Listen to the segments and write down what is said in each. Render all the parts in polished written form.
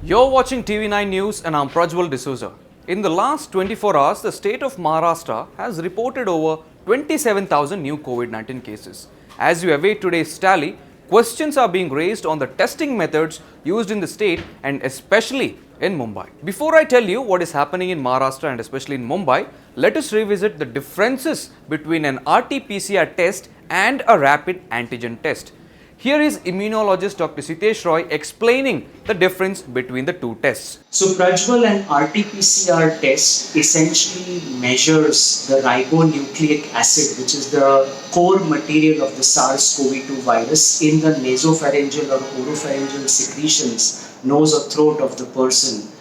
You're watching TV9 News and I'm Prajwal D'Souza. In the last 24 hours, the state of Maharashtra has reported over 27,000 new COVID-19 cases. As you await today's tally, questions are being raised on the testing methods used in the state and especially in Mumbai. Before I tell you what is happening in Maharashtra and especially in Mumbai, let us revisit the differences between an RT-PCR test and a rapid antigen test. Here is immunologist Dr. Sitesh Roy explaining the difference between the two tests. So Prajwal, an RT-PCR test essentially measures the ribonucleic acid, which is the core material of the SARS-CoV-2 virus, in the nasopharyngeal or oropharyngeal secretions, nose or throat of the person.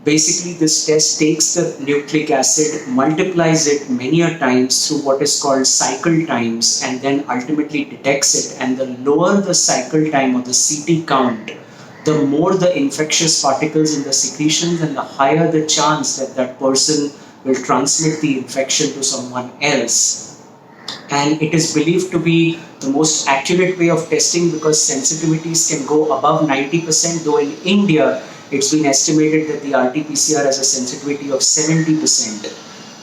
Basically, this test takes the nucleic acid, multiplies it many a times through what is called cycle times, and then ultimately detects it. And the lower the cycle time or the CT count, the more the infectious particles in the secretions and the higher the chance that that person will transmit the infection to someone else. And it is believed to be the most accurate way of testing because sensitivities can go above 90%, though in India, it's been estimated that the RT-PCR has a sensitivity of 70%.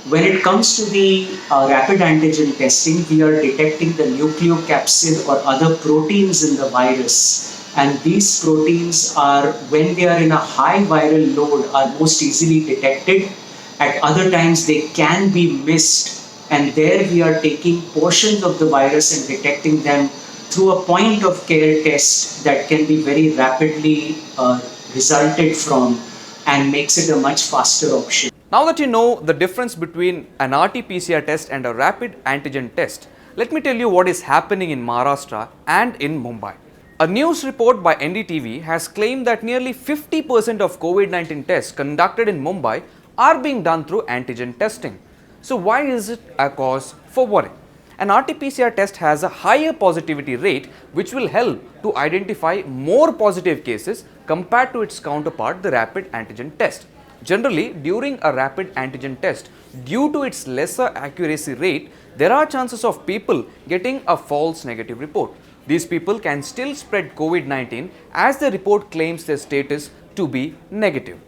When it comes to the rapid antigen testing, we are detecting the nucleocapsid or other proteins in the virus. And these proteins are, when they are in a high viral load, are most easily detected. At other times, they can be missed. And there we are taking portions of the virus and detecting them through a point of care test that can be very rapidly resulted from and makes it a much faster option. Now that you know the difference between an RT-PCR test and a rapid antigen test, let me tell you what is happening in Maharashtra and in Mumbai. A news report by NDTV has claimed that nearly 50% of COVID-19 tests conducted in Mumbai are being done through antigen testing. So why is it a cause for worry? An RT-PCR test has a higher positivity rate which will help to identify more positive cases compared to its counterpart, the rapid antigen test. Generally, during a rapid antigen test, due to its lesser accuracy rate, there are chances of people getting a false negative report. These people can still spread COVID-19 as the report claims their status to be negative.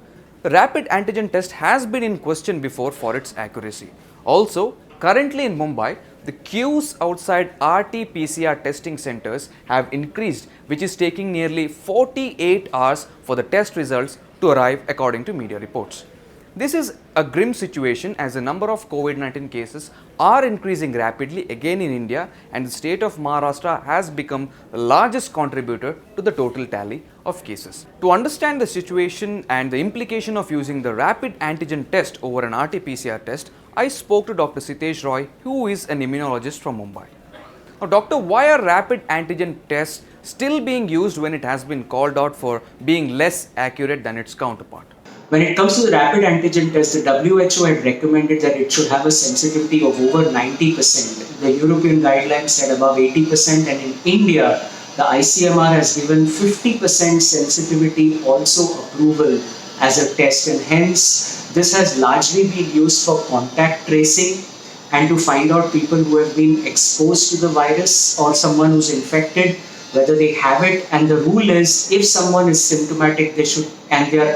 The rapid antigen test has been in question before for its accuracy. Also, currently in Mumbai, the queues outside RT-PCR testing centers have increased, which is taking nearly 48 hours for the test results to arrive according to media reports. This is a grim situation as the number of COVID-19 cases are increasing rapidly again in India, and the state of Maharashtra has become the largest contributor to the total tally of cases. To understand the situation and the implication of using the rapid antigen test over an RT-PCR test, I spoke to Dr. Sitesh Roy, who is an immunologist from Mumbai. Now, doctor, why are rapid antigen tests still being used when it has been called out for being less accurate than its counterpart? When it comes to the rapid antigen test, the WHO had recommended that it should have a sensitivity of over 90%. The European guidelines said above 80%, and in India, the ICMR has given 50% sensitivity also approval as a test, and hence this has largely been used for contact tracing and to find out people who have been exposed to the virus or someone who's infected, whether they have it. And the rule is, if someone is symptomatic, they should, and their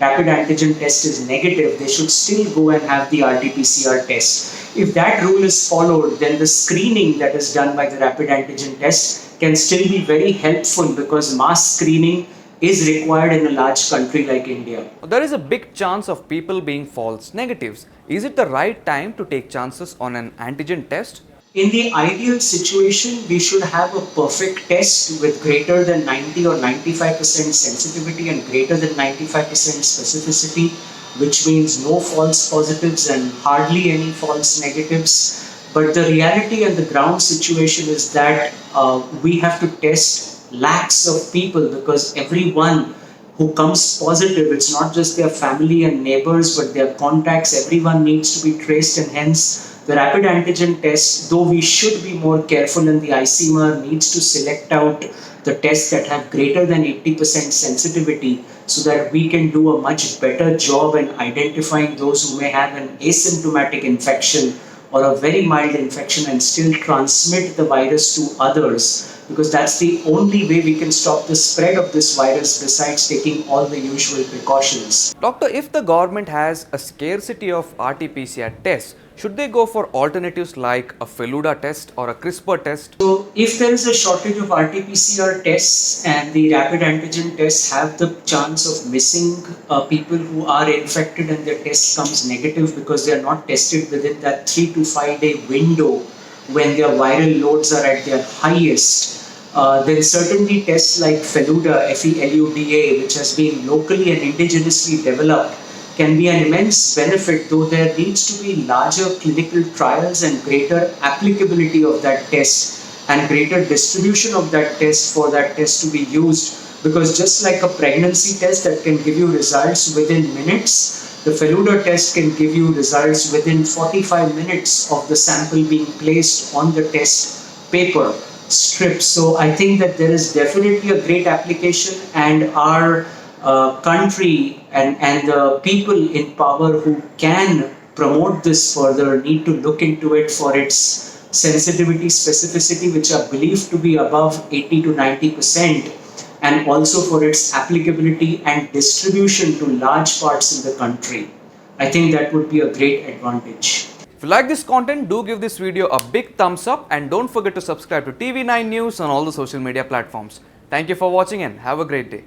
rapid antigen test is negative, they should still go and have the RT-PCR test. If that rule is followed, then the screening that is done by the rapid antigen test can still be very helpful because mass screening is required in a large country like India. There is a big chance of people being false negatives. Is it the right time to take chances on an antigen test? In the ideal situation, we should have a perfect test with greater than 90 or 95% sensitivity and greater than 95% specificity, which means no false positives and hardly any false negatives. But the reality and the ground situation is that we have to test lakhs of people because everyone who comes positive, it's not just their family and neighbors, but their contacts, everyone needs to be traced, and hence the rapid antigen test, though we should be more careful and the ICMR needs to select out the tests that have greater than 80% sensitivity so that we can do a much better job in identifying those who may have an asymptomatic infection or a very mild infection and still transmit the virus to others, because that's the only way we can stop the spread of this virus besides taking all the usual precautions. Doctor, if the government has a scarcity of RT-PCR tests, should they go for alternatives like a Feluda test or a CRISPR test? So, if there is a shortage of RT-PCR tests and the rapid antigen tests have the chance of missing people who are infected and their test comes negative because they are not tested within that 3 to 5 day window when their viral loads are at their highest, then certainly tests like Feluda, FELUDA, which has been locally and indigenously developed, can be an immense benefit, though there needs to be larger clinical trials and greater applicability of that test and greater distribution of that test for that test to be used. Because just like a pregnancy test that can give you results within minutes, the Feluda test can give you results within 45 minutes of the sample being placed on the test paper strip. So I think that there is definitely a great application, and our country and the people in power who can promote this further need to look into it for its sensitivity, specificity, which are believed to be above 80 to 90%, and also for its applicability and distribution to large parts in the country. I think that would be a great advantage. If you like this content, do give this video a big thumbs up and don't forget to subscribe to TV9 News on all the social media platforms. Thank you for watching and have a great day.